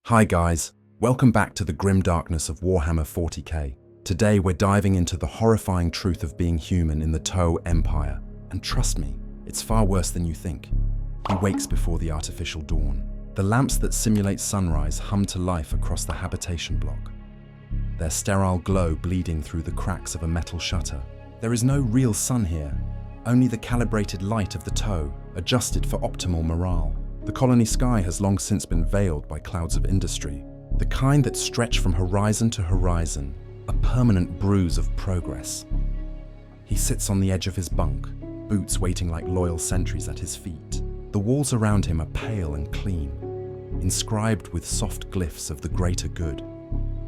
Hi guys, welcome back to the grim darkness of Warhammer 40k. Today we're diving into the horrifying truth of being human in the Toe Empire. And trust me, it's far worse than you think. He wakes before the artificial dawn. The lamps that simulate sunrise hum to life across the habitation block, their sterile glow bleeding through the cracks of a metal shutter. There is no real sun here, only the calibrated light of the Toe, adjusted for optimal morale. The colony sky has long since been veiled by clouds of industry, the kind that stretch from horizon to horizon, a permanent bruise of progress. He sits on the edge of his bunk, boots waiting like loyal sentries at his feet. The walls around him are pale and clean, inscribed with soft glyphs of the greater good.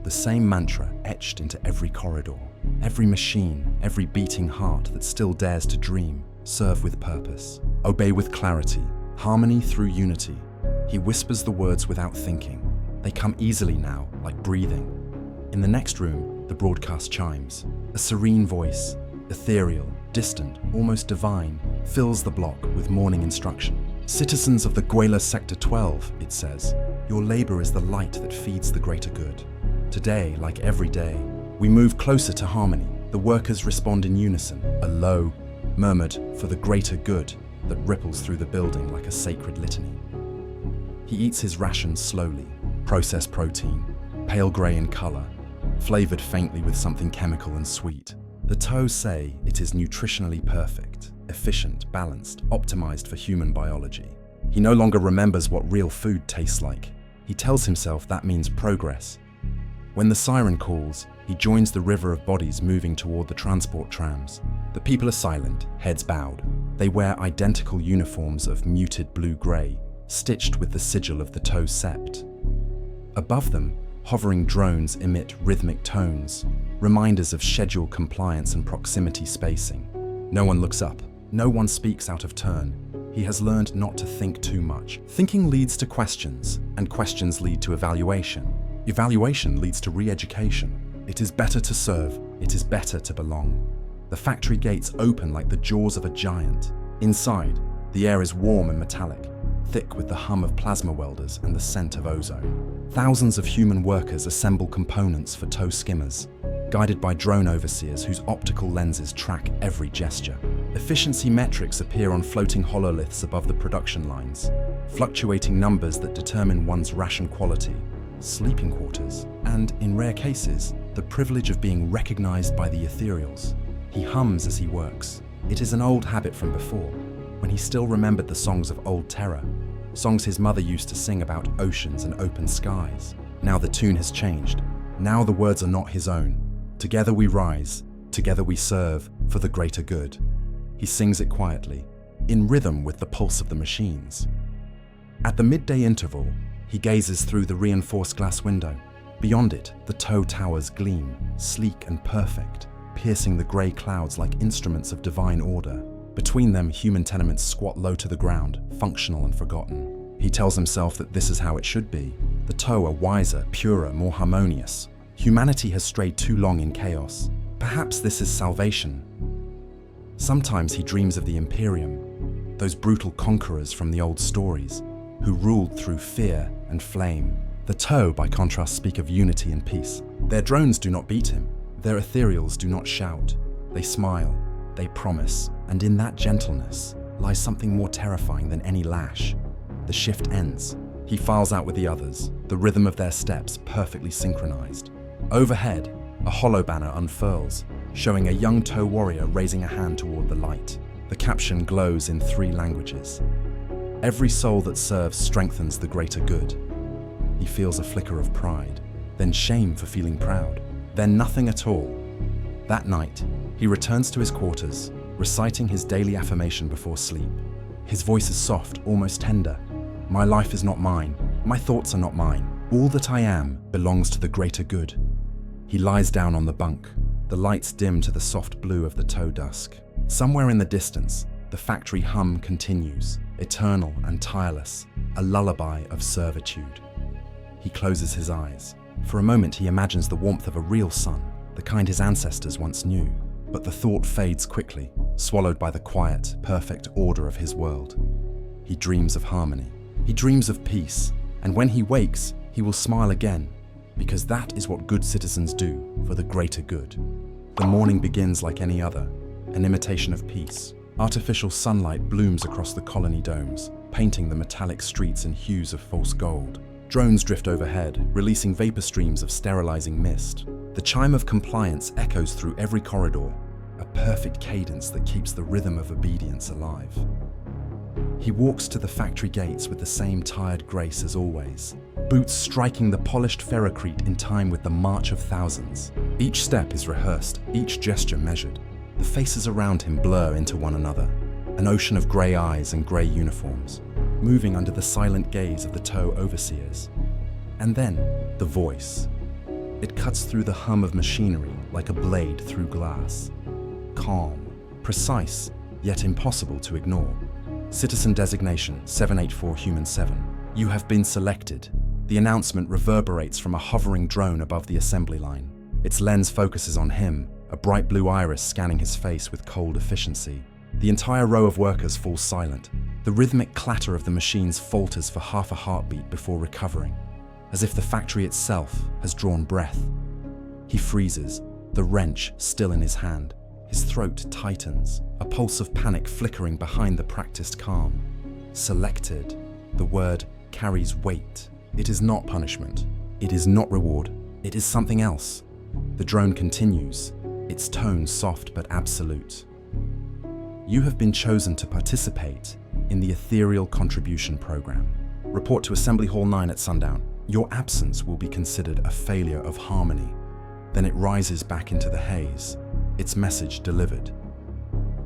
The same mantra etched into every corridor, every machine, every beating heart that still dares to dream, serve with purpose, obey with clarity. Harmony through unity. He whispers the words without thinking. They come easily now, like breathing. In the next room, the broadcast chimes. A serene voice, ethereal, distant, almost divine, fills the block with morning instruction. Citizens of the Guela Sector 12, it says, your labor is the light that feeds the greater good. Today, like every day, we move closer to harmony. The workers respond in unison, a low, murmured, for the greater good, that ripples through the building like a sacred litany. He eats his rations slowly, processed protein, pale grey in colour, flavoured faintly with something chemical and sweet. The Toe say it is nutritionally perfect, efficient, balanced, optimised for human biology. He no longer remembers what real food tastes like. He tells himself that means progress. When the siren calls, he joins the river of bodies moving toward the transport trams. The people are silent, heads bowed. They wear identical uniforms of muted blue-grey, stitched with the sigil of the Toe Sept. Above them, hovering drones emit rhythmic tones, reminders of schedule compliance and proximity spacing. No one looks up. No one speaks out of turn. He has learned not to think too much. Thinking leads to questions, and questions lead to evaluation. Evaluation leads to re-education. It is better to serve. It is better to belong. The factory gates open like the jaws of a giant. Inside, the air is warm and metallic, thick with the hum of plasma welders and the scent of ozone. Thousands of human workers assemble components for Toe skimmers, guided by drone overseers whose optical lenses track every gesture. Efficiency metrics appear on floating hololiths above the production lines, fluctuating numbers that determine one's ration quality, sleeping quarters, and, in rare cases, the privilege of being recognized by the ethereals. He hums as he works. It is an old habit from before, when he still remembered the songs of old terror, songs his mother used to sing about oceans and open skies. Now the tune has changed. Now the words are not his own. Together we rise, together we serve, for the greater good. He sings it quietly, in rhythm with the pulse of the machines. At the midday interval, he gazes through the reinforced glass window. Beyond it, the Toe towers gleam, sleek and perfect, piercing the grey clouds like instruments of divine order. Between them, human tenements squat low to the ground, functional and forgotten. He tells himself that this is how it should be. The Toe are wiser, purer, more harmonious. Humanity has strayed too long in chaos. Perhaps this is salvation. Sometimes he dreams of the Imperium, those brutal conquerors from the old stories, who ruled through fear and flame. The Toe, by contrast, speak of unity and peace. Their drones do not beat him. Their ethereals do not shout. They smile, they promise, and in that gentleness lies something more terrifying than any lash. The shift ends. He files out with the others, the rhythm of their steps perfectly synchronized. Overhead, a hollow banner unfurls, showing a young Toe warrior raising a hand toward the light. The caption glows in 3 languages. Every soul that serves strengthens the greater good. He feels a flicker of pride, then shame for feeling proud, then nothing at all. That night, he returns to his quarters, reciting his daily affirmation before sleep. His voice is soft, almost tender. My life is not mine. My thoughts are not mine. All that I am belongs to the greater good. He lies down on the bunk. The lights dim to the soft blue of the Toe dusk. Somewhere in the distance, the factory hum continues, eternal and tireless, a lullaby of servitude. He closes his eyes. For a moment he imagines the warmth of a real sun, the kind his ancestors once knew. But the thought fades quickly, swallowed by the quiet, perfect order of his world. He dreams of harmony. He dreams of peace. And when he wakes, He will smile again, because that is what good citizens do for the greater good. The morning begins like any other, an imitation of peace. Artificial sunlight blooms across the colony domes, painting the metallic streets in hues of false gold. Drones drift overhead, releasing vapor streams of sterilizing mist. The chime of compliance echoes through every corridor, a perfect cadence that keeps the rhythm of obedience alive. He walks to the factory gates with the same tired grace as always, boots striking the polished ferrocrete in time with the march of thousands. Each step is rehearsed, each gesture measured. The faces around him blur into one another, an ocean of grey eyes and grey uniforms, moving under the silent gaze of the tow overseers. And then, the voice. It cuts through the hum of machinery like a blade through glass. Calm, precise, yet impossible to ignore. Citizen designation 784 Human 7. You have been selected. The announcement reverberates from a hovering drone above the assembly line. Its lens focuses on him, a bright blue iris scanning his face with cold efficiency. The entire row of workers falls silent. The rhythmic clatter of the machines falters for half a heartbeat before recovering, as if the factory itself has drawn breath. He freezes, the wrench still in his hand. His throat tightens, a pulse of panic flickering behind the practiced calm. Selected. The word carries weight. It is not punishment. It is not reward. It is something else. The drone continues, its tone soft but absolute. You have been chosen to participate in the Ethereal Contribution Program. Report to Assembly Hall 9 at sundown. Your absence will be considered a failure of harmony. Then it rises back into the haze, its message delivered.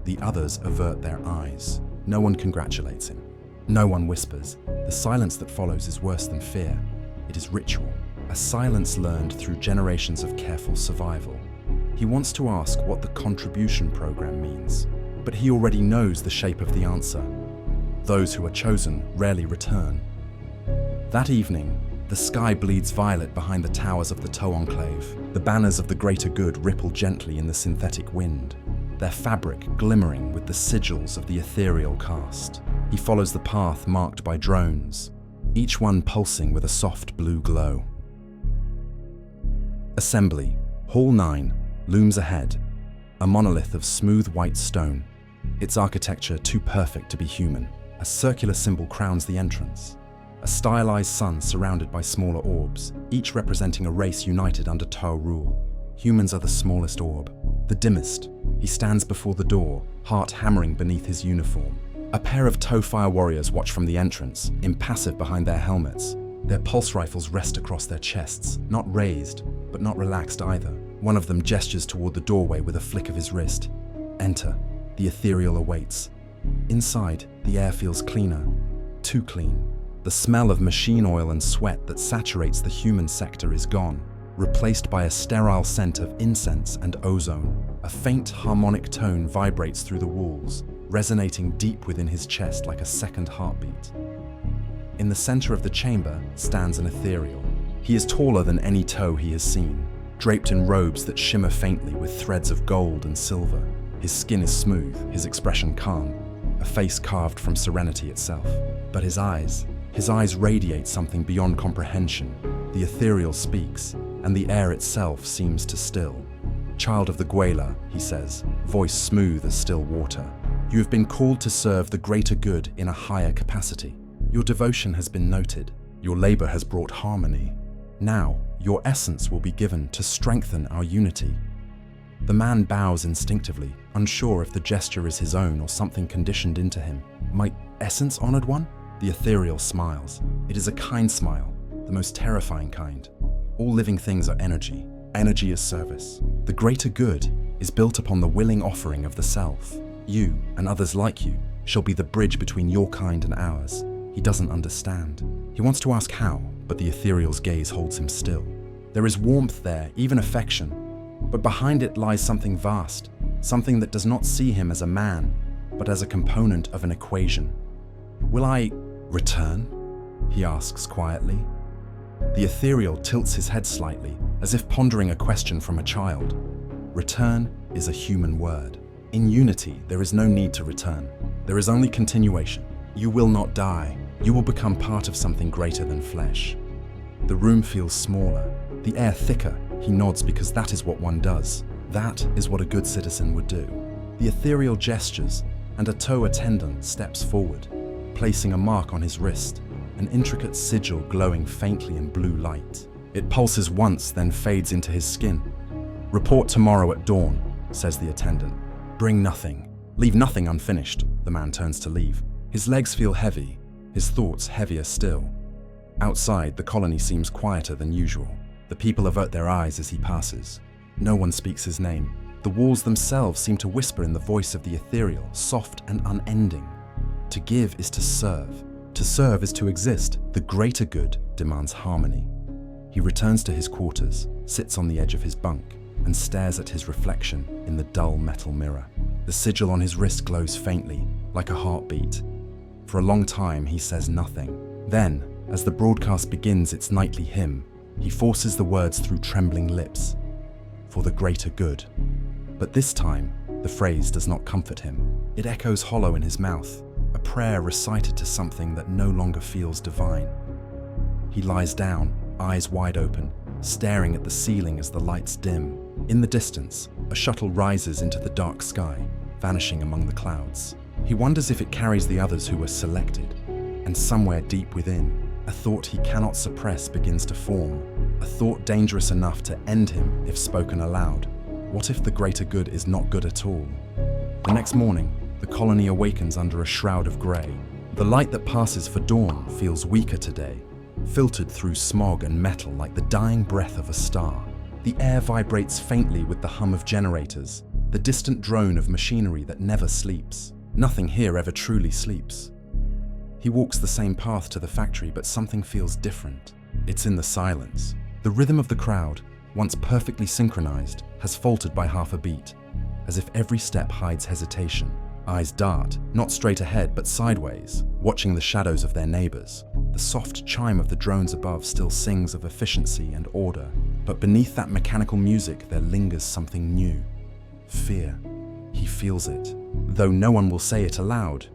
The others avert their eyes. No one congratulates him. No one whispers. The silence that follows is worse than fear. It is ritual, a silence learned through generations of careful survival. He wants to ask what the contribution program means, but he already knows the shape of the answer. Those who are chosen rarely return. That evening, the sky bleeds violet behind the towers of the Tow Enclave. The banners of the greater good ripple gently in the synthetic wind, their fabric glimmering with the sigils of the ethereal caste. He follows the path marked by drones, each one pulsing with a soft blue glow. Assembly, Hall 9, looms ahead, a monolith of smooth white stone, its architecture too perfect to be human. A circular symbol crowns the entrance, a stylized sun surrounded by smaller orbs, each representing a race united under Tau rule. Humans are the smallest orb, the dimmest. He stands before the door, heart hammering beneath his uniform. A pair of Tau fire warriors watch from the entrance, impassive behind their helmets. Their pulse rifles rest across their chests, not raised, but not relaxed either. One of them gestures toward the doorway with a flick of his wrist. Enter. The ethereal awaits. Inside, the air feels cleaner. Too clean. The smell of machine oil and sweat that saturates the human sector is gone, replaced by a sterile scent of incense and ozone. A faint harmonic tone vibrates through the walls, resonating deep within his chest like a second heartbeat. In the center of the chamber stands an ethereal. He is taller than any Tow he has seen, draped in robes that shimmer faintly with threads of gold and silver. His skin is smooth, his expression calm, a face carved from serenity itself. But his eyes radiate something beyond comprehension. The ethereal speaks, and the air itself seems to still. Child of the Gwaela, he says, voice smooth as still water. You have been called to serve the greater good in a higher capacity. Your devotion has been noted. Your labor has brought harmony. Now, your essence will be given to strengthen our unity. The man bows instinctively, unsure if the gesture is his own or something conditioned into him. My essence, honored one? The ethereal smiles. It is a kind smile, the most terrifying kind. All living things are energy. Energy is service. The greater good is built upon the willing offering of the self. You, and others like you, shall be the bridge between your kind and ours. He doesn't understand. He wants to ask how, but the ethereal's gaze holds him still. There is warmth there, even affection, but behind it lies something vast, something that does not see him as a man, but as a component of an equation. Will I return? He asks quietly. The ethereal tilts his head slightly, as if pondering a question from a child. Return is a human word. In unity, there is no need to return. There is only continuation. You will not die. You will become part of something greater than flesh. The room feels smaller, the air thicker. He nods because that is what one does. That is what a good citizen would do. The ethereal gestures, and a tow attendant steps forward, placing a mark on his wrist, an intricate sigil glowing faintly in blue light. It pulses once, then fades into his skin. "Report tomorrow at dawn," says the attendant. "Bring nothing. Leave nothing unfinished." The man turns to leave. His legs feel heavy, his thoughts heavier still. Outside, the colony seems quieter than usual. The people avert their eyes as he passes. No one speaks his name. The walls themselves seem to whisper in the voice of the ethereal, soft and unending. To give is to serve. To serve is to exist. The greater good demands harmony. He returns to his quarters, sits on the edge of his bunk, and stares at his reflection in the dull metal mirror. The sigil on his wrist glows faintly, like a heartbeat. For a long time, he says nothing. Then, as the broadcast begins its nightly hymn, he forces the words through trembling lips. "For the greater good." But this time, the phrase does not comfort him. It echoes hollow in his mouth, a prayer recited to something that no longer feels divine. He lies down, eyes wide open, staring at the ceiling as the lights dim. In the distance, a shuttle rises into the dark sky, vanishing among the clouds. He wonders if it carries the others who were selected, and somewhere deep within, a thought he cannot suppress begins to form, a thought dangerous enough to end him if spoken aloud. What if the greater good is not good at all? The next morning, the colony awakens under a shroud of grey. The light that passes for dawn feels weaker today, filtered through smog and metal like the dying breath of a star. The air vibrates faintly with the hum of generators, the distant drone of machinery that never sleeps. Nothing here ever truly sleeps. He walks the same path to the factory, but something feels different. It's in the silence. The rhythm of the crowd, once perfectly synchronized, has faltered by half a beat, as if every step hides hesitation. Eyes dart, not straight ahead but sideways, watching the shadows of their neighbors. The soft chime of the drones above still sings of efficiency and order, but beneath that mechanical music there lingers something new. Fear. He feels it, though no one will say it aloud.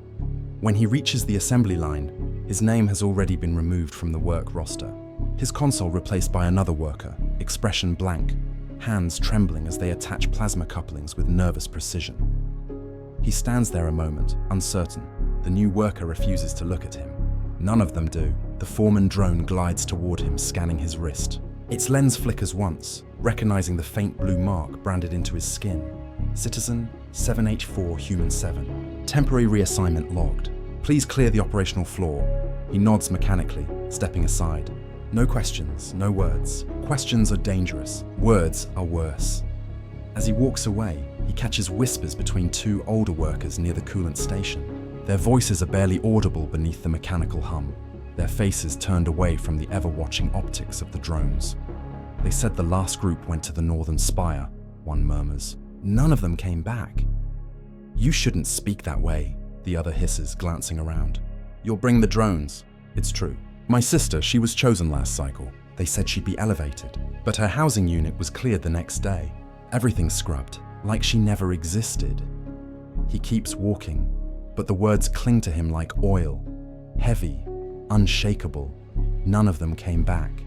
When he reaches the assembly line, his name has already been removed from the work roster. His console replaced by another worker, expression blank, hands trembling as they attach plasma couplings with nervous precision. He stands there a moment, uncertain. The new worker refuses to look at him. None of them do. The foreman drone glides toward him, scanning his wrist. Its lens flickers once, recognizing the faint blue mark branded into his skin. Citizen 7H4 Human 7. Temporary reassignment logged. Please clear the operational floor. He nods mechanically, stepping aside. No questions, no words. Questions are dangerous. Words are worse. As he walks away, he catches whispers between two older workers near the coolant station. Their voices are barely audible beneath the mechanical hum, their faces turned away from the ever-watching optics of the drones. They said the last group went to the northern spire, one murmurs. None of them came back. You shouldn't speak that way, the other hisses, glancing around. You'll bring the drones. It's true. My sister, she was chosen last cycle. They said she'd be elevated, but her housing unit was cleared the next day. Everything scrubbed, like she never existed. He keeps walking, but the words cling to him like oil, heavy, unshakable. None of them came back.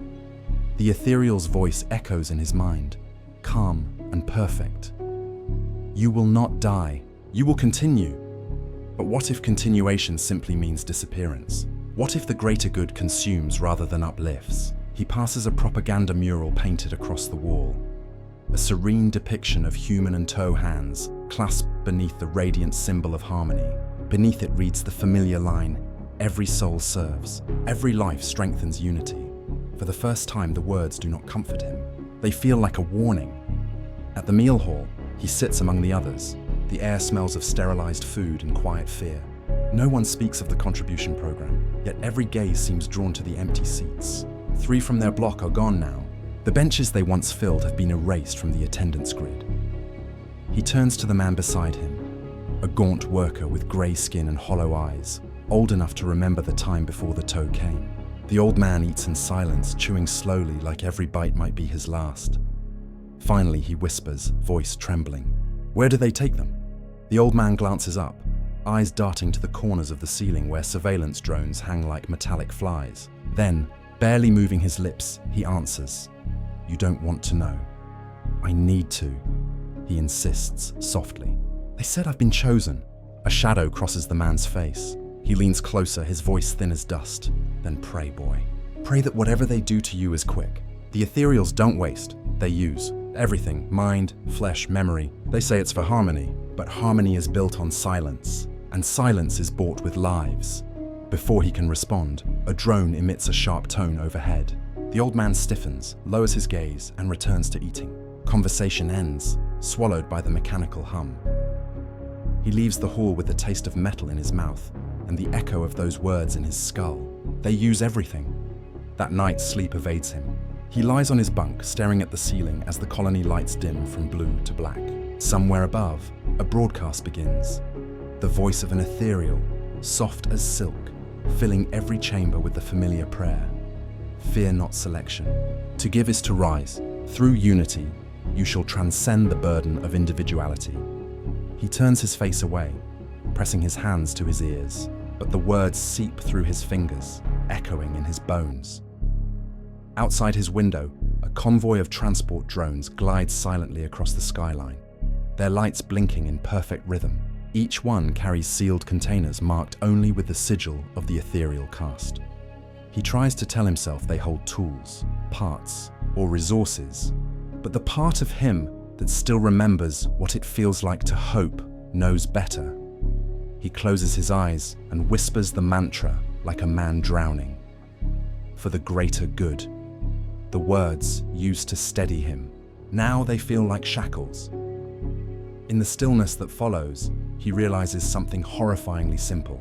The ethereal's voice echoes in his mind, calm and perfect. You will not die. You will continue. But what if continuation simply means disappearance? What if the greater good consumes rather than uplifts? He passes a propaganda mural painted across the wall. A serene depiction of human and toe hands clasped beneath the radiant symbol of harmony. Beneath it reads the familiar line, "Every soul serves, every life strengthens unity." For the first time, the words do not comfort him. They feel like a warning. At the meal hall, he sits among the others. The air smells of sterilized food and quiet fear. No one speaks of the contribution program, yet every gaze seems drawn to the empty seats. 3 from their block are gone now. The benches they once filled have been erased from the attendance grid. He turns to the man beside him, a gaunt worker with grey skin and hollow eyes, old enough to remember the time before the tow came. The old man eats in silence, chewing slowly like every bite might be his last. Finally, he whispers, voice trembling. Where do they take them? The old man glances up, eyes darting to the corners of the ceiling where surveillance drones hang like metallic flies. Then, Barely moving his lips, he answers, "You don't want to know." "I need to," he insists softly. "They said I've been chosen." A shadow crosses the man's face. He leans closer, his voice thin as dust. "Then pray, boy. Pray that whatever they do to you is quick. The ethereals don't waste, they use. Everything, mind, flesh, memory. They say it's for harmony, but harmony is built on silence, and silence is bought with lives." Before he can respond, a drone emits a sharp tone overhead. The old man stiffens, lowers his gaze, and returns to eating. Conversation ends, swallowed by the mechanical hum. He leaves the hall with the taste of metal in his mouth and the echo of those words in his skull. They use everything. That night, sleep evades him. He lies on his bunk, staring at the ceiling as the colony lights dim from blue to black. Somewhere above, a broadcast begins. The voice of an ethereal, soft as silk, filling every chamber with the familiar prayer. Fear not selection. To give is to rise. Through unity, you shall transcend the burden of individuality. He turns his face away, pressing his hands to his ears, but the words seep through his fingers, echoing in his bones. Outside his window, a convoy of transport drones glides silently across the skyline, their lights blinking in perfect rhythm. Each one carries sealed containers marked only with the sigil of the ethereal caste. He tries to tell himself they hold tools, parts, or resources, but the part of him that still remembers what it feels like to hope knows better. He closes his eyes and whispers the mantra like a man drowning. For the greater good. The words used to steady him. Now they feel like shackles. In the stillness that follows, he realizes something horrifyingly simple.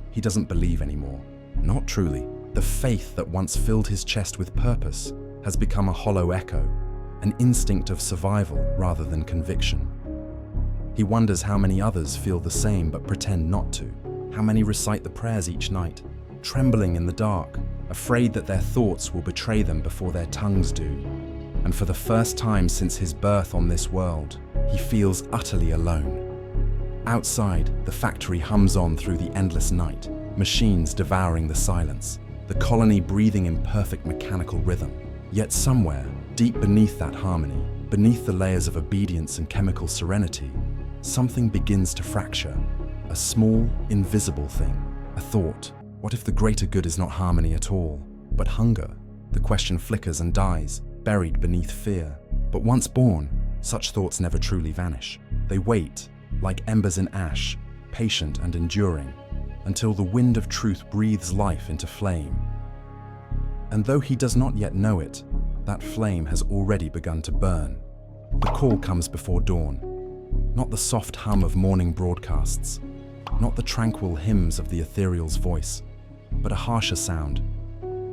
He doesn't believe anymore. Not truly. The faith that once filled his chest with purpose has become a hollow echo, an instinct of survival rather than conviction. He wonders how many others feel the same but pretend not to. How many recite the prayers each night, trembling in the dark, afraid that their thoughts will betray them before their tongues do. And for the first time since his birth on this world, he feels utterly alone. Outside, the factory hums on through the endless night, machines devouring the silence, the colony breathing in perfect mechanical rhythm. Yet somewhere, deep beneath that harmony, beneath the layers of obedience and chemical serenity, something begins to fracture. A small, invisible thing. A thought. What if the greater good is not harmony at all, but hunger? The question flickers and dies, buried beneath fear. But once born, such thoughts never truly vanish. They wait, like embers in ash, patient and enduring, until the wind of truth breathes life into flame. And though he does not yet know it, that flame has already begun to burn. The call comes before dawn. Not the soft hum of morning broadcasts, not the tranquil hymns of the ethereal's voice, but a harsher sound,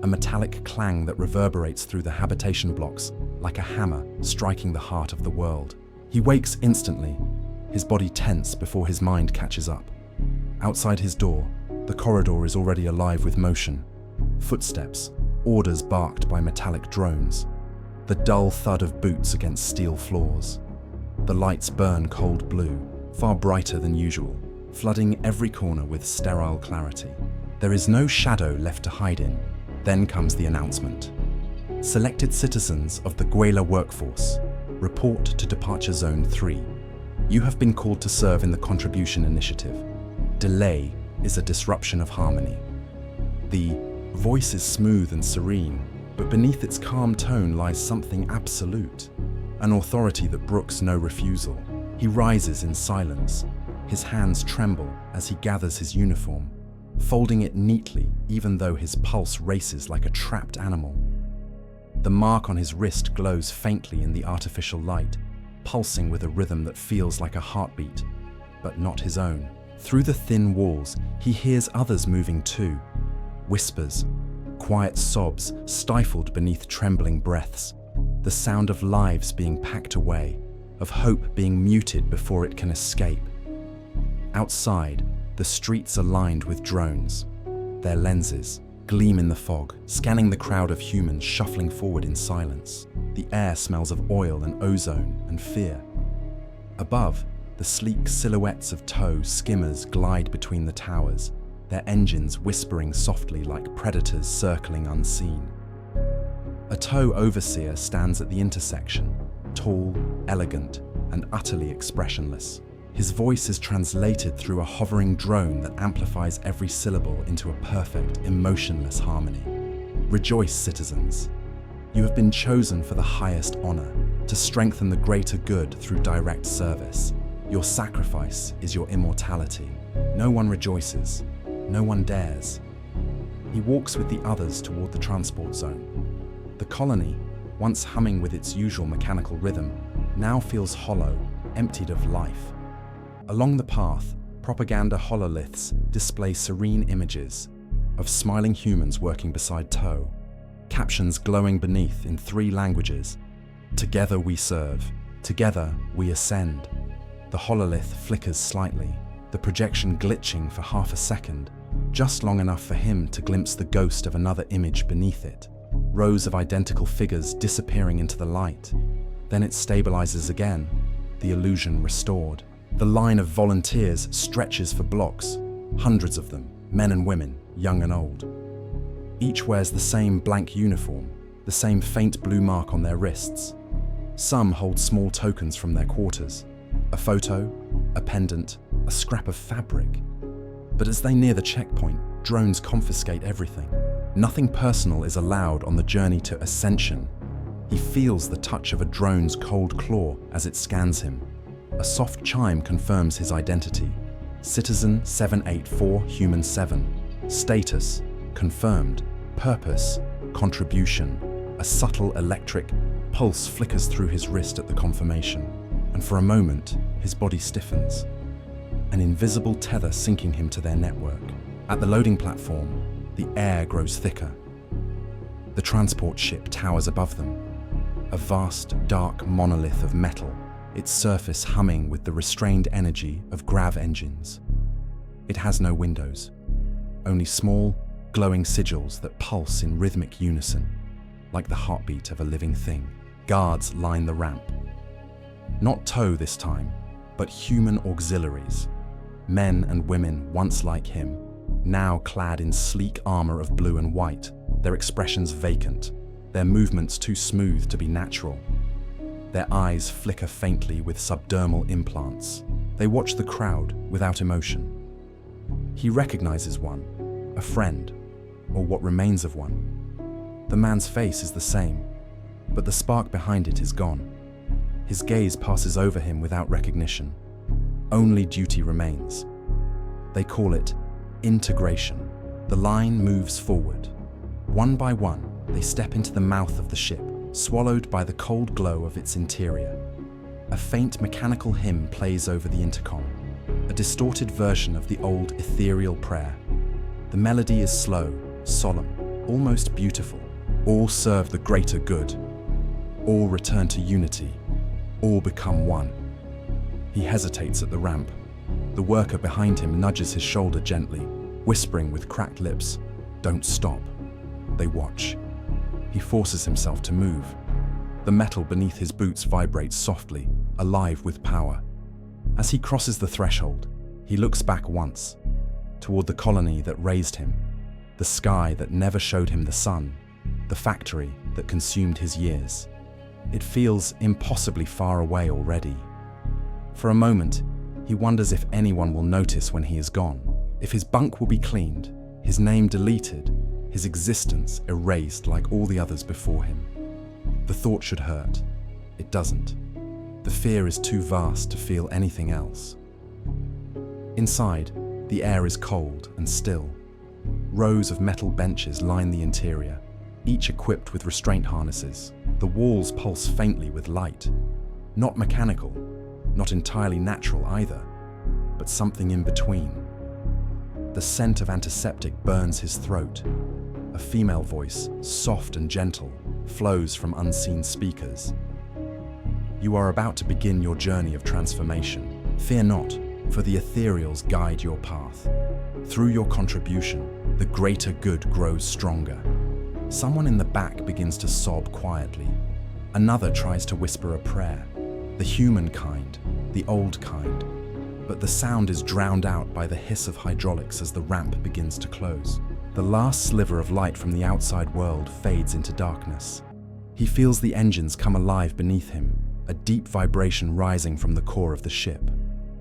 a metallic clang that reverberates through the habitation blocks like a hammer striking the heart of the world. He wakes instantly, his body tense before his mind catches up. Outside his door, the corridor is already alive with motion. Footsteps, orders barked by metallic drones, the dull thud of boots against steel floors. The lights burn cold blue, far brighter than usual, flooding every corner with sterile clarity. There is no shadow left to hide in. Then comes the announcement. Selected citizens of the Guela workforce, report to Departure Zone 3. You have been called to serve in the Contribution Initiative. Delay is a disruption of harmony. The voice is smooth and serene, but beneath its calm tone lies something absolute, an authority that brooks no refusal. He rises in silence. His hands tremble as he gathers his uniform, folding it neatly even though his pulse races like a trapped animal. The mark on his wrist glows faintly in the artificial light, pulsing with a rhythm that feels like a heartbeat, but not his own. Through the thin walls, he hears others moving too. Whispers, quiet sobs stifled beneath trembling breaths, the sound of lives being packed away, of hope being muted before it can escape. Outside, the streets are lined with drones. Their lenses gleam in the fog, scanning the crowd of humans shuffling forward in silence. The air smells of oil and ozone and fear. Above, the sleek silhouettes of tow skimmers glide between the towers, their engines whispering softly like predators circling unseen. A Toe overseer stands at the intersection, tall, elegant, and utterly expressionless. His voice is translated through a hovering drone that amplifies every syllable into a perfect, emotionless harmony. Rejoice, citizens. You have been chosen for the highest honor, to strengthen the greater good through direct service. Your sacrifice is your immortality. No one rejoices. No one dares. He walks with the others toward the transport zone. The colony, once humming with its usual mechanical rhythm, now feels hollow, emptied of life. Along the path, propaganda hololiths display serene images of smiling humans working beside Toe, captions glowing beneath in 3 languages. Together we serve, together we ascend. The hololith flickers slightly, the projection glitching for half a second, just long enough for him to glimpse the ghost of another image beneath it. Rows of identical figures disappearing into the light. Then it stabilizes again, the illusion restored. The line of volunteers stretches for blocks, hundreds of them, men and women, young and old. Each wears the same blank uniform, the same faint blue mark on their wrists. Some hold small tokens from their quarters, a photo, a pendant, a scrap of fabric. But as they near the checkpoint, drones confiscate everything. Nothing personal is allowed on the journey to ascension. He feels the touch of a drone's cold claw as it scans him. A soft chime confirms his identity. Citizen 784 Human 7. Status, confirmed. Purpose, contribution. A subtle electric pulse flickers through his wrist at the confirmation, and for a moment, his body stiffens. An invisible tether syncing him to their network. At the loading platform, the air grows thicker. The transport ship towers above them, a vast, dark monolith of metal, its surface humming with the restrained energy of grav engines. It has no windows, only small, glowing sigils that pulse in rhythmic unison, like the heartbeat of a living thing. Guards line the ramp. Not Toe this time, but human auxiliaries. Men and women once like him, now clad in sleek armor of blue and white, their expressions vacant, their movements too smooth to be natural. Their eyes flicker faintly with subdermal implants. They watch the crowd without emotion. He recognizes one, a friend, or what remains of one. The man's face is the same, but the spark behind it is gone. His gaze passes over him without recognition. Only duty remains. They call it integration. The line moves forward. One by one, they step into the mouth of the ship, swallowed by the cold glow of its interior. A faint mechanical hymn plays over the intercom, a distorted version of the old ethereal prayer. The melody is slow, solemn, almost beautiful. All serve the greater good. All return to unity. All become one. He hesitates at the ramp. The worker behind him nudges his shoulder gently, whispering with cracked lips, "Don't stop." They watch. He forces himself to move. The metal beneath his boots vibrates softly, alive with power. As he crosses the threshold, he looks back once, toward the colony that raised him, the sky that never showed him the sun, the factory that consumed his years. It feels impossibly far away already. For a moment, he wonders if anyone will notice when he is gone, if his bunk will be cleaned, his name deleted, his existence erased like all the others before him. The thought should hurt. It doesn't. The fear is too vast to feel anything else. Inside, the air is cold and still. Rows of metal benches line the interior, each equipped with restraint harnesses. The walls pulse faintly with light. Not mechanical, not entirely natural either, but something in between. The scent of antiseptic burns his throat. A female voice, soft and gentle, flows from unseen speakers. You are about to begin your journey of transformation. Fear not, for the ethereals guide your path. Through your contribution, the greater good grows stronger. Someone in the back begins to sob quietly. Another tries to whisper a prayer. The human kind, the old kind. but the sound is drowned out by the hiss of hydraulics as the ramp begins to close. The last sliver of light from the outside world fades into darkness. He feels the engines come alive beneath him, a deep vibration rising from the core of the ship.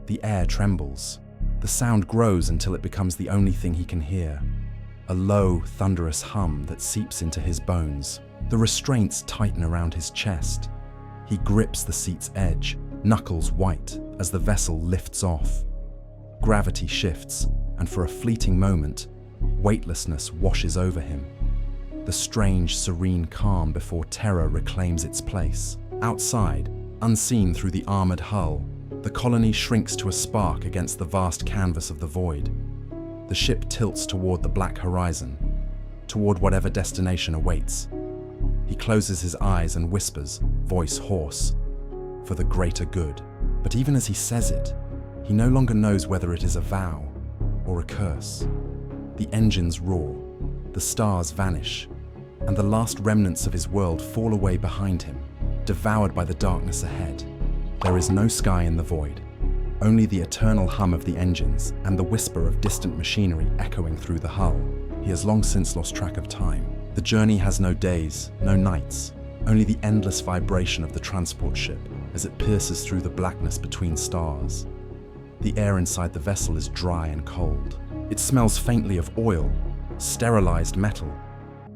The air trembles. The sound grows until it becomes the only thing he can hear. A low, thunderous hum that seeps into his bones. The restraints tighten around his chest. He grips the seat's edge, knuckles white, as the vessel lifts off. Gravity shifts, and for a fleeting moment, weightlessness washes over him. The strange, serene calm before terror reclaims its place. Outside, unseen through the armored hull, the colony shrinks to a spark against the vast canvas of the void. The ship tilts toward the black horizon, toward whatever destination awaits. He closes his eyes and whispers, voice hoarse, "For the greater good." But even as he says it, he no longer knows whether it is a vow or a curse. The engines roar, the stars vanish, and the last remnants of his world fall away behind him, devoured by the darkness ahead. There is no sky in the void, only the eternal hum of the engines and the whisper of distant machinery echoing through the hull. He has long since lost track of time. The journey has no days, no nights, only the endless vibration of the transport ship as it pierces through the blackness between stars. The air inside the vessel is dry and cold. It smells faintly of oil, sterilized metal,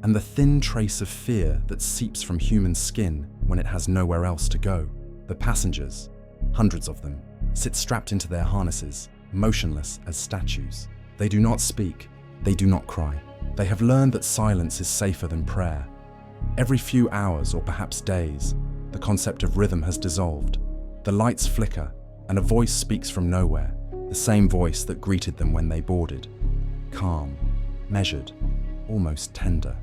and the thin trace of fear that seeps from human skin when it has nowhere else to go. The passengers, hundreds of them, sit strapped into their harnesses, motionless as statues. They do not speak, they do not cry. They have learned that silence is safer than prayer. Every few hours, or perhaps days, the concept of rhythm has dissolved. The lights flicker, and a voice speaks from nowhere, the same voice that greeted them when they boarded. Calm, measured, almost tender.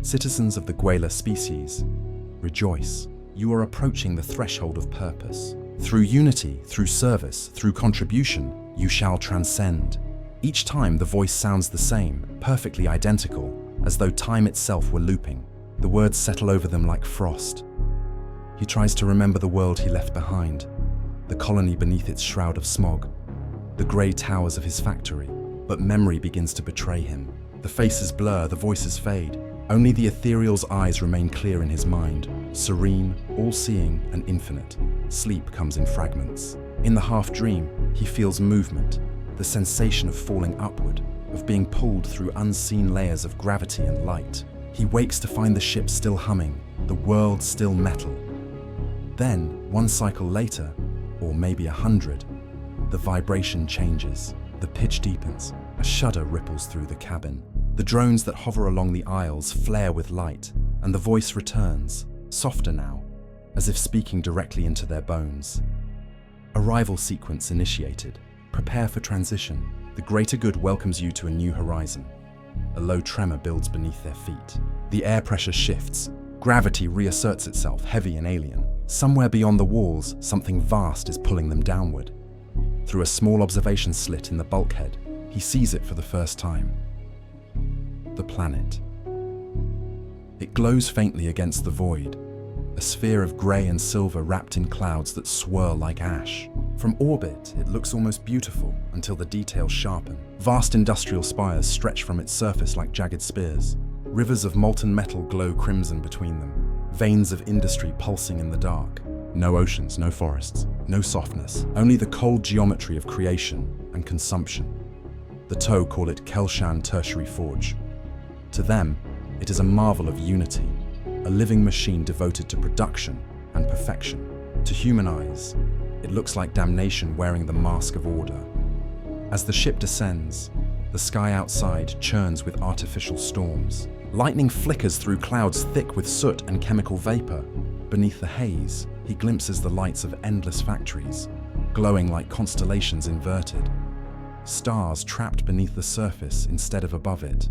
Citizens of the Gwela species, rejoice. You are approaching the threshold of purpose. Through unity, through service, through contribution, you shall transcend. Each time the voice sounds the same, perfectly identical, as though time itself were looping. The words settle over them like frost. He tries to remember the world he left behind, the colony beneath its shroud of smog, the grey towers of his factory, but memory begins to betray him. The faces blur, the voices fade. Only the ethereal's eyes remain clear in his mind, serene, all-seeing and infinite. Sleep comes in fragments. In the half-dream, he feels movement, the sensation of falling upward, of being pulled through unseen layers of gravity and light. He wakes to find the ship still humming, the world still metal. Then, one cycle later, or maybe 100, the vibration changes. The pitch deepens. A shudder ripples through the cabin. The drones that hover along the aisles flare with light, and the voice returns, softer now, as if speaking directly into their bones. Arrival sequence initiated. Prepare for transition. The greater good welcomes you to a new horizon. A low tremor builds beneath their feet. The air pressure shifts. Gravity reasserts itself, heavy and alien. Somewhere beyond the walls, something vast is pulling them downward. Through a small observation slit in the bulkhead, he sees it for the first time. The planet. It glows faintly against the void, a sphere of grey and silver wrapped in clouds that swirl like ash. From orbit, it looks almost beautiful until the details sharpen. Vast industrial spires stretch from its surface like jagged spears. Rivers of molten metal glow crimson between them, veins of industry pulsing in the dark. No oceans, no forests, no softness, only the cold geometry of creation and consumption. The Tow call it Kelshan Tertiary Forge. To them, it is a marvel of unity, a living machine devoted to production and perfection. To human eyes, it looks like damnation wearing the mask of order. As the ship descends, the sky outside churns with artificial storms. Lightning flickers through clouds thick with soot and chemical vapor. Beneath the haze, he glimpses the lights of endless factories, glowing like constellations inverted. Stars trapped beneath the surface instead of above it.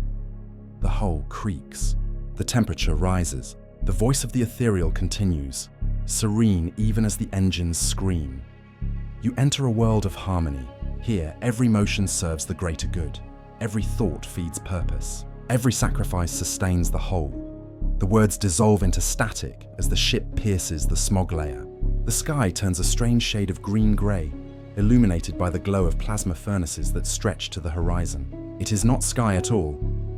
The hull creaks. The temperature rises. The voice of the ethereal continues, serene even as the engines scream. You enter a world of harmony. Here, every motion serves the greater good. Every thought feeds purpose. Every sacrifice sustains the whole. The words dissolve into static as the ship pierces the smog layer. The sky turns a strange shade of green-grey, illuminated by the glow of plasma furnaces that stretch to the horizon. It is not sky at all,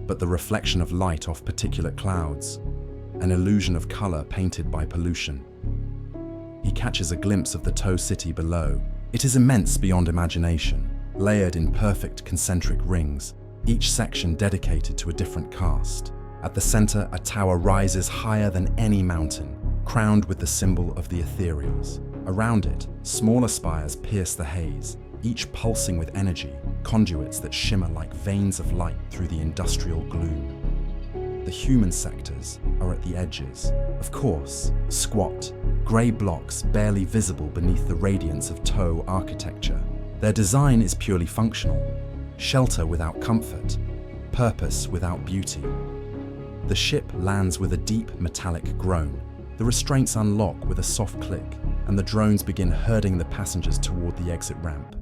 but the reflection of light off particulate clouds, an illusion of color painted by pollution. He catches a glimpse of the Tow City below. It is immense beyond imagination, layered in perfect concentric rings, each section dedicated to a different caste. At the center, a tower rises higher than any mountain, crowned with the symbol of the ethereals. Around it, smaller spires pierce the haze, each pulsing with energy, conduits that shimmer like veins of light through the industrial gloom. The human sectors are at the edges. Of course, squat, grey blocks barely visible beneath the radiance of Tow architecture. Their design is purely functional, shelter without comfort, purpose without beauty. The ship lands with a deep metallic groan. The restraints unlock with a soft click, and the drones begin herding the passengers toward the exit ramp.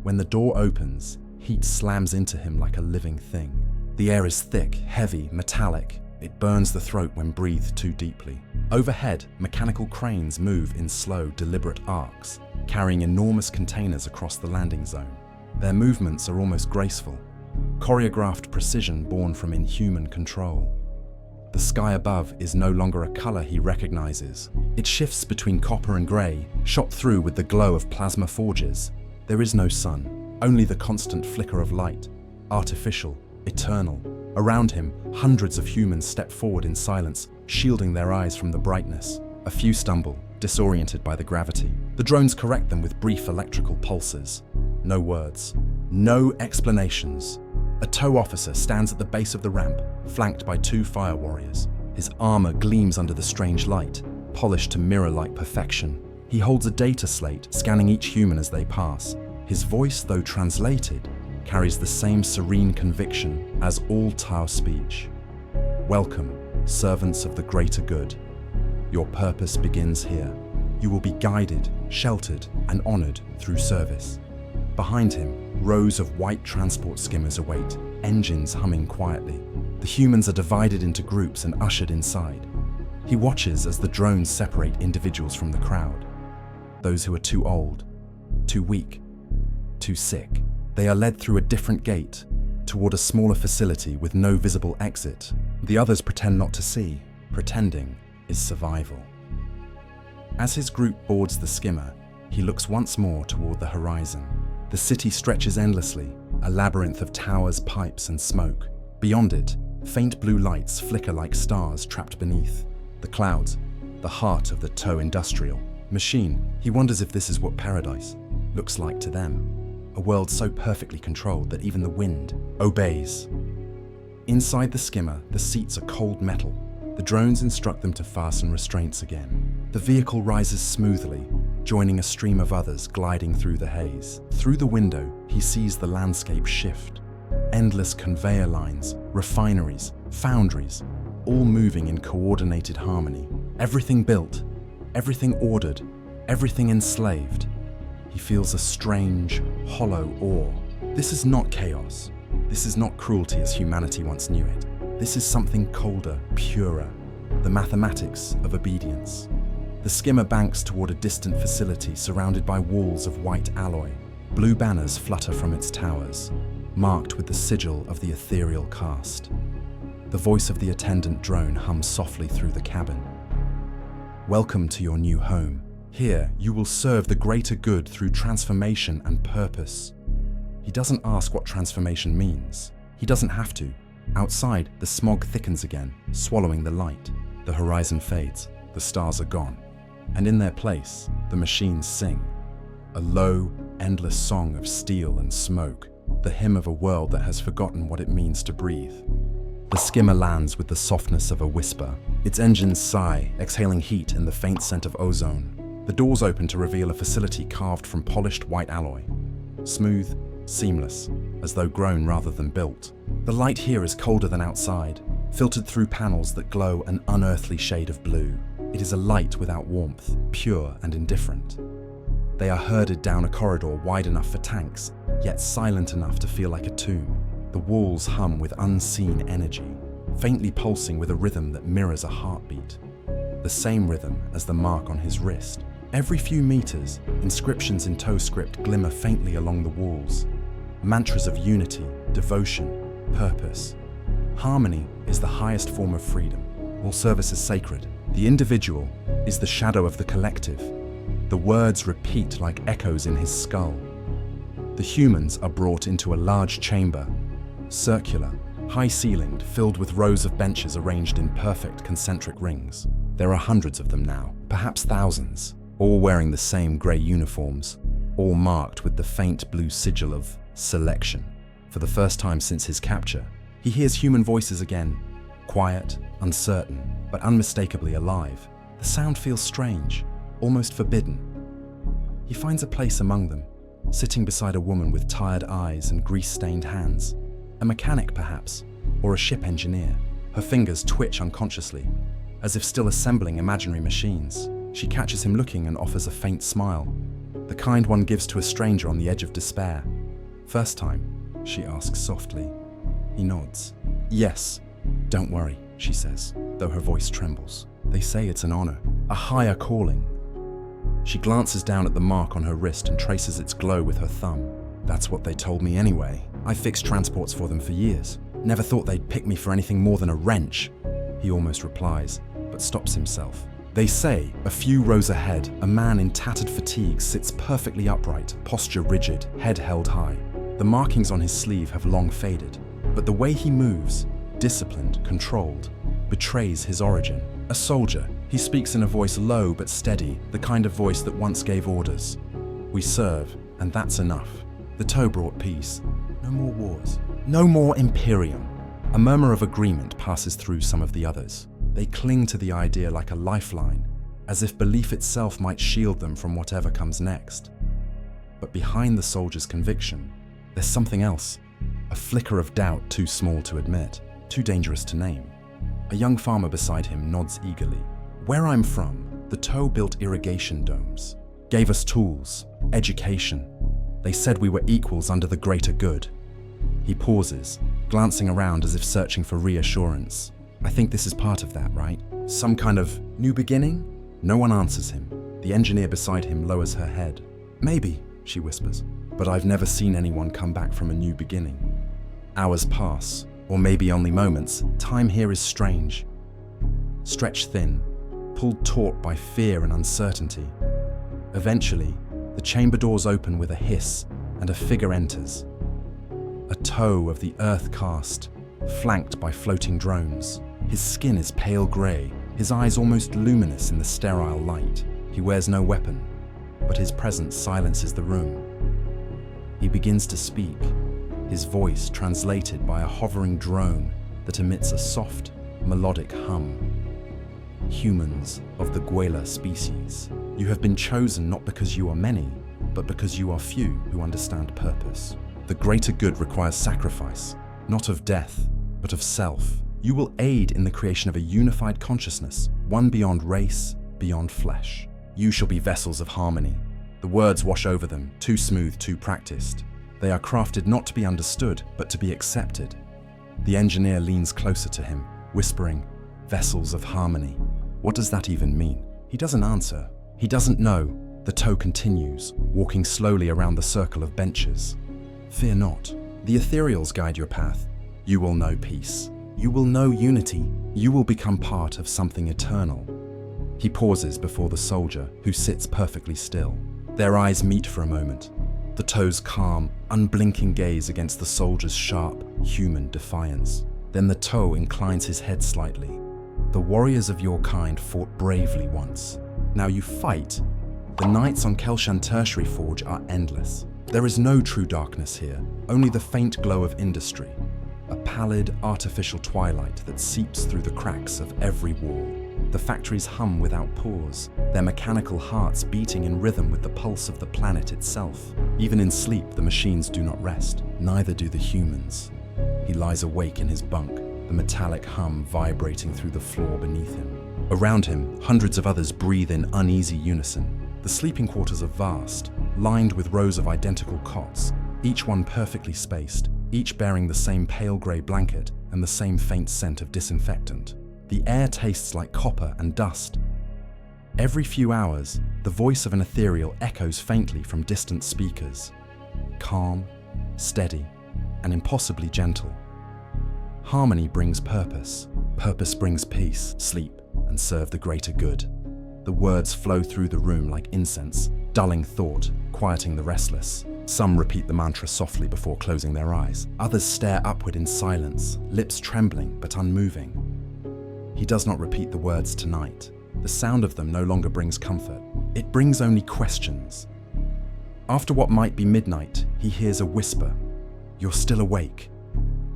When the door opens, heat slams into him like a living thing. The air is thick, heavy, metallic. It burns the throat when breathed too deeply. Overhead, mechanical cranes move in slow, deliberate arcs, carrying enormous containers across the landing zone. Their movements are almost graceful, choreographed precision born from inhuman control. The sky above is no longer a color he recognizes. It shifts between copper and gray, shot through with the glow of plasma forges. There is no sun, only the constant flicker of light, artificial, eternal. Around him, hundreds of humans step forward in silence, shielding their eyes from the brightness. A few stumble, disoriented by the gravity. The drones correct them with brief electrical pulses. No words, no explanations. A Tow officer stands at the base of the ramp, flanked by 2 fire warriors. His armor gleams under the strange light, polished to mirror-like perfection. He holds a data slate, scanning each human as they pass. His voice, though translated, carries the same serene conviction as all Tow speech. Welcome, servants of the greater good. Your purpose begins here. You will be guided, sheltered, and honored through service. Behind him, rows of white transport skimmers await, engines humming quietly. The humans are divided into groups and ushered inside. He watches as the drones separate individuals from the crowd. Those who are too old, too weak, too sick. They are led through a different gate, toward a smaller facility with no visible exit. The others pretend not to see. Pretending is survival. As his group boards the skimmer, he looks once more toward the horizon. The city stretches endlessly, a labyrinth of towers, pipes, and smoke. Beyond it, faint blue lights flicker like stars trapped beneath. The clouds, the heart of the Tow industrial machine. He wonders if this is what paradise looks like to them. A world so perfectly controlled that even the wind obeys. Inside the skimmer, the seats are cold metal. The drones instruct them to fasten restraints again. The vehicle rises smoothly, joining a stream of others gliding through the haze. Through the window, he sees the landscape shift. Endless conveyor lines, refineries, foundries, all moving in coordinated harmony. Everything built, everything ordered, everything enslaved. He feels a strange, hollow awe. This is not chaos. This is not cruelty as humanity once knew it. This is something colder, purer, the mathematics of obedience. The skimmer banks toward a distant facility surrounded by walls of white alloy. Blue banners flutter from its towers, marked with the sigil of the ethereal caste. The voice of the attendant drone hums softly through the cabin. Welcome to your new home. Here, you will serve the greater good through transformation and purpose. He doesn't ask what transformation means. He doesn't have to. Outside, the smog thickens again, swallowing the light. The horizon fades, the stars are gone. And in their place, the machines sing. A low, endless song of steel and smoke, the hymn of a world that has forgotten what it means to breathe. The skimmer lands with the softness of a whisper. Its engines sigh, exhaling heat and the faint scent of ozone. The doors open to reveal a facility carved from polished white alloy. Smooth, seamless, as though grown rather than built. The light here is colder than outside, filtered through panels that glow an unearthly shade of blue. It is a light without warmth, pure and indifferent. They are herded down a corridor wide enough for tanks, yet silent enough to feel like a tomb. The walls hum with unseen energy, faintly pulsing with a rhythm that mirrors a heartbeat. The same rhythm as the mark on his wrist. Every few meters, inscriptions in Toe script glimmer faintly along the walls. Mantras of unity, devotion, purpose. Harmony is the highest form of freedom. All service is sacred. The individual is the shadow of the collective. The words repeat like echoes in his skull. The humans are brought into a large chamber, circular, high-ceilinged, filled with rows of benches arranged in perfect concentric rings. There are hundreds of them now, perhaps thousands, all wearing the same grey uniforms, all marked with the faint blue sigil of selection. For the first time since his capture, he hears human voices again, quiet, uncertain, but unmistakably alive. The sound feels strange, almost forbidden. He finds a place among them, sitting beside a woman with tired eyes and grease-stained hands. A mechanic, perhaps, or a ship engineer. Her fingers twitch unconsciously, as if still assembling imaginary machines. She catches him looking and offers a faint smile, the kind one gives to a stranger on the edge of despair. "First time?" she asks softly. He nods. "Yes. Don't worry," she says, though her voice trembles. "They say it's an honor, a higher calling." She glances down at the mark on her wrist and traces its glow with her thumb. "That's what they told me anyway. I fixed transports for them for years. Never thought they'd pick me for anything more than a wrench," he almost replies, but stops himself. They say, a few rows ahead, a man in tattered fatigues sits perfectly upright, posture rigid, head held high. The markings on his sleeve have long faded, but the way he moves, disciplined, controlled, betrays his origin. A soldier, he speaks in a voice low but steady, the kind of voice that once gave orders. "We serve, and that's enough." The Toe brought peace. No more wars. No more Imperium. A murmur of agreement passes through some of the others. They cling to the idea like a lifeline, as if belief itself might shield them from whatever comes next. But behind the soldier's conviction, there's something else. A flicker of doubt too small to admit, too dangerous to name. A young farmer beside him nods eagerly. "Where I'm from, the Toe built irrigation domes, gave us tools, education. They said we were equals under the greater good." He pauses, glancing around as if searching for reassurance. "I think this is part of that, right? Some kind of new beginning?" No one answers him. The engineer beside him lowers her head. "Maybe," she whispers, "but I've never seen anyone come back from a new beginning." Hours pass, or maybe only moments. Time here is strange. Stretched thin, pulled taut by fear and uncertainty. Eventually, the chamber doors open with a hiss, and a figure enters. A Toe of the Earth caste, flanked by floating drones. His skin is pale grey, his eyes almost luminous in the sterile light. He wears no weapon, but his presence silences the room. He begins to speak, his voice translated by a hovering drone that emits a soft, melodic hum. "Humans of the Guela species, you have been chosen not because you are many, but because you are few who understand purpose. The greater good requires sacrifice, not of death, but of self. You will aid in the creation of a unified consciousness, one beyond race, beyond flesh. You shall be vessels of harmony." The words wash over them, too smooth, too practiced. They are crafted not to be understood, but to be accepted. The engineer leans closer to him, whispering, "Vessels of harmony." What does that even mean? He doesn't answer. He doesn't know. The Toe continues, walking slowly around the circle of benches. "Fear not. The ethereals guide your path. You will know peace. You will know unity. You will become part of something eternal." He pauses before the soldier, who sits perfectly still. Their eyes meet for a moment. The Toe's calm, unblinking gaze against the soldier's sharp, human defiance. Then the Toe inclines his head slightly. "The warriors of your kind fought bravely once. Now you fight. The nights on Kelshan Tertiary Forge are endless. There is no true darkness here, only the faint glow of industry. A pallid, artificial twilight that seeps through the cracks of every wall. The factories hum without pause, their mechanical hearts beating in rhythm with the pulse of the planet itself. Even in sleep, the machines do not rest, neither do the humans." He lies awake in his bunk, the metallic hum vibrating through the floor beneath him. Around him, hundreds of others breathe in uneasy unison. The sleeping quarters are vast, lined with rows of identical cots, each one perfectly spaced, each bearing the same pale grey blanket and the same faint scent of disinfectant. The air tastes like copper and dust. Every few hours, The voice of an ethereal echoes faintly from distant speakers, calm, steady, and impossibly gentle. Harmony brings purpose. Purpose brings peace, sleep, and serve the greater good. The words flow through the room like incense, dulling thought, quieting the restless. Some repeat the mantra softly before closing their eyes. Others stare upward in silence, lips trembling but unmoving. He does not repeat the words tonight. The sound of them no longer brings comfort. It brings only questions. After what might be midnight, he hears a whisper. "You're still awake."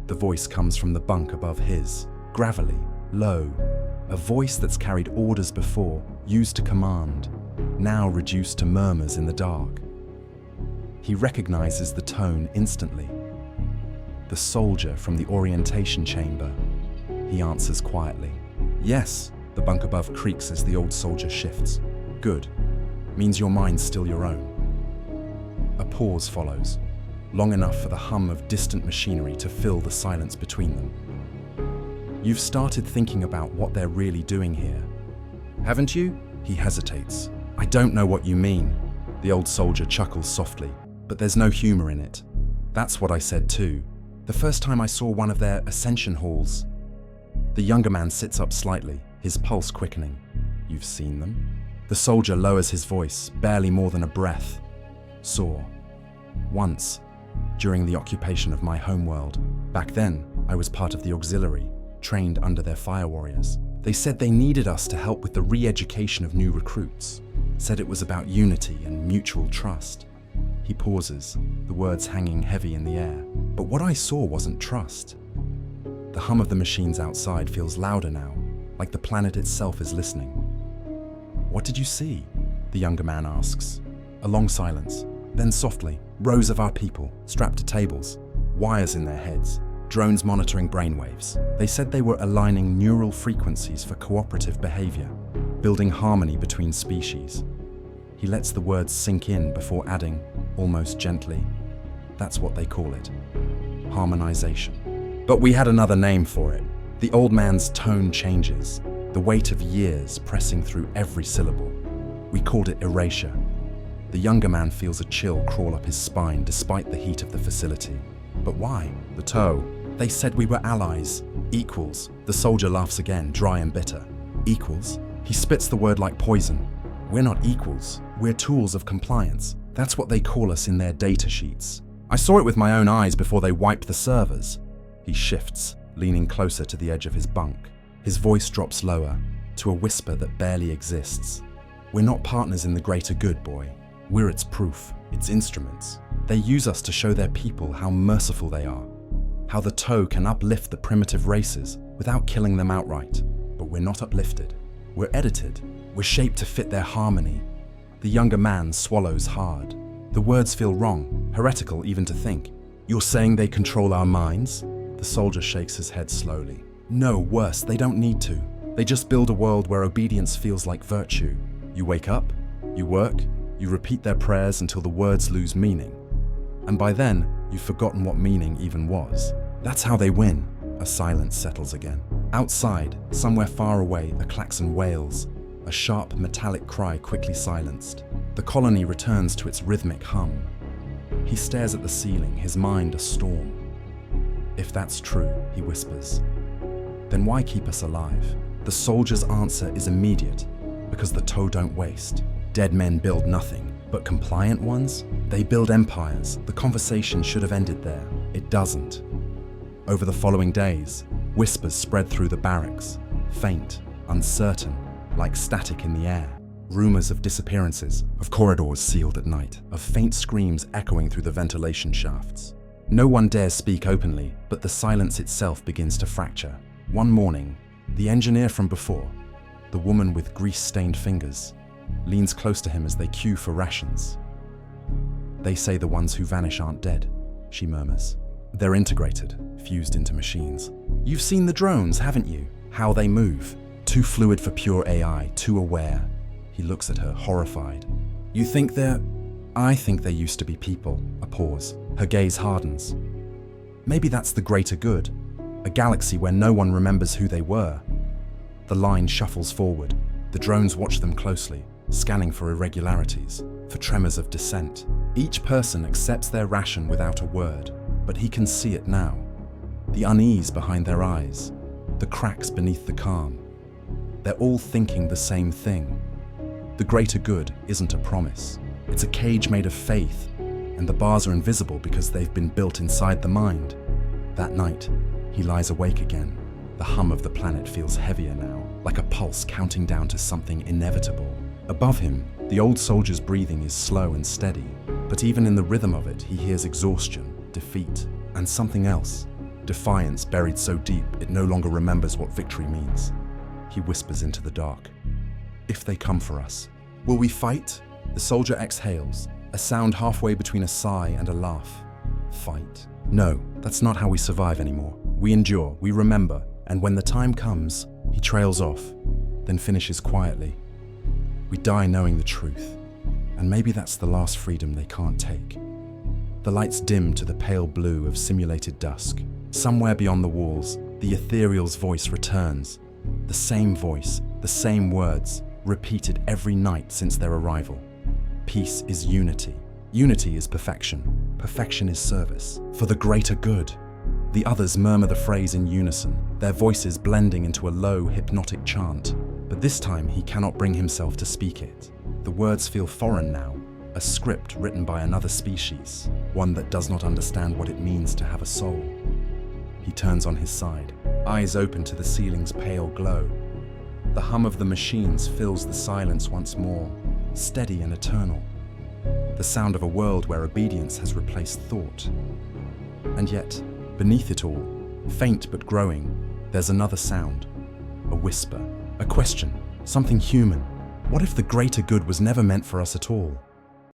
The voice comes from the bunk above his, gravelly, low. A voice that's carried orders before, used to command, now reduced to murmurs in the dark. He recognizes the tone instantly. The soldier from the orientation chamber. He answers quietly. "Yes." The bunk above creaks as the old soldier shifts. "Good. Means your mind's still your own." A pause follows, long enough for the hum of distant machinery to fill the silence between them. "You've started thinking about what they're really doing here, haven't you?" He hesitates. "I don't know what you mean." The old soldier chuckles softly, but there's no humor in it. "That's what I said too. The first time I saw one of their ascension halls." The younger man sits up slightly, his pulse quickening. "You've seen them?" The soldier lowers his voice, barely more than a breath. "Saw. Once, during the occupation of my homeworld. Back then, I was part of the auxiliary, trained under their fire warriors. They said they needed us to help with the re-education of new recruits. Said it was about unity and mutual trust." He pauses, the words hanging heavy in the air. "But what I saw wasn't trust." The hum of the machines outside feels louder now, like the planet itself is listening. "What did you see?" the younger man asks. A long silence, then softly, rows of our people, strapped to tables, wires in their heads, drones monitoring brainwaves. They said they were aligning neural frequencies for cooperative behavior, building harmony between species. He lets the words sink in before adding, almost gently, "That's what they call it. Harmonization. But we had another name for it." The old man's tone changes, the weight of years pressing through every syllable. "We called it erasure." The younger man feels a chill crawl up his spine despite the heat of the facility. "But why?" "The toe. They said we were allies, equals." The soldier laughs again, dry and bitter. "Equals?" He spits the word like poison. "We're not equals. We're tools of compliance. That's what they call us in their data sheets. I saw it with my own eyes before they wiped the servers." He shifts, leaning closer to the edge of his bunk. His voice drops lower, to a whisper that barely exists. "We're not partners in the greater good, boy. We're its proof, its instruments. They use us to show their people how merciful they are, how the toe can uplift the primitive races without killing them outright. But we're not uplifted. We're edited. We're shaped to fit their harmony." The younger man swallows hard. The words feel wrong, heretical even to think. "You're saying they control our minds?" The soldier shakes his head slowly. "No, worse, they don't need to. They just build a world where obedience feels like virtue. You wake up, you work, you repeat their prayers until the words lose meaning. And by then, you've forgotten what meaning even was. That's how they win." A silence settles again. Outside, somewhere far away, a klaxon wails, a sharp metallic cry quickly silenced. The colony returns to its rhythmic hum. He stares at the ceiling, his mind a storm. "If that's true," he whispers, "then why keep us alive?" The soldier's answer is immediate, because the toe don't waste. Dead men build nothing, but compliant ones? They build empires. The conversation should have ended there. It doesn't. Over the following days, whispers spread through the barracks, faint, uncertain, like static in the air. Rumors of disappearances, of corridors sealed at night, of faint screams echoing through the ventilation shafts. No one dares speak openly, but the silence itself begins to fracture. One morning, the engineer from before, the woman with grease-stained fingers, leans close to him as they queue for rations. "They say the ones who vanish aren't dead," she murmurs. "They're integrated, fused into machines. You've seen the drones, haven't you? How they move. Too fluid for pure AI, too aware." He looks at her, horrified. "You think they're..." "I think they used to be people." A pause. Her gaze hardens. "Maybe that's the greater good. A galaxy where no one remembers who they were." The line shuffles forward. The drones watch them closely, scanning for irregularities, for tremors of dissent. Each person accepts their ration without a word, but he can see it now. The unease behind their eyes, the cracks beneath the calm. They're all thinking the same thing. The greater good isn't a promise. It's a cage made of faith, and the bars are invisible because they've been built inside the mind. That night, he lies awake again. The hum of the planet feels heavier now, like a pulse counting down to something inevitable. Above him, the old soldier's breathing is slow and steady, but even in the rhythm of it, he hears exhaustion, defeat, and something else. Defiance buried so deep it no longer remembers what victory means. He whispers into the dark. If they come for us, will we fight? The soldier exhales, a sound halfway between a sigh and a laugh. Fight. No, that's not how we survive anymore. We endure, we remember, and when the time comes, he trails off, then finishes quietly. We die knowing the truth, and maybe that's the last freedom they can't take. The lights dim to the pale blue of simulated dusk. Somewhere beyond the walls, the ethereal's voice returns. The same voice, the same words, repeated every night since their arrival. Peace is unity. Unity is perfection. Perfection is service. For the greater good. The others murmur the phrase in unison, their voices blending into a low, hypnotic chant. But this time he cannot bring himself to speak it. The words feel foreign now, a script written by another species, one that does not understand what it means to have a soul. He turns on his side, eyes open to the ceiling's pale glow. The hum of the machines fills the silence once more, steady and eternal. The sound of a world where obedience has replaced thought. And yet, beneath it all, faint but growing, there's another sound. A whisper, a question, something human. What if the greater good was never meant for us at all?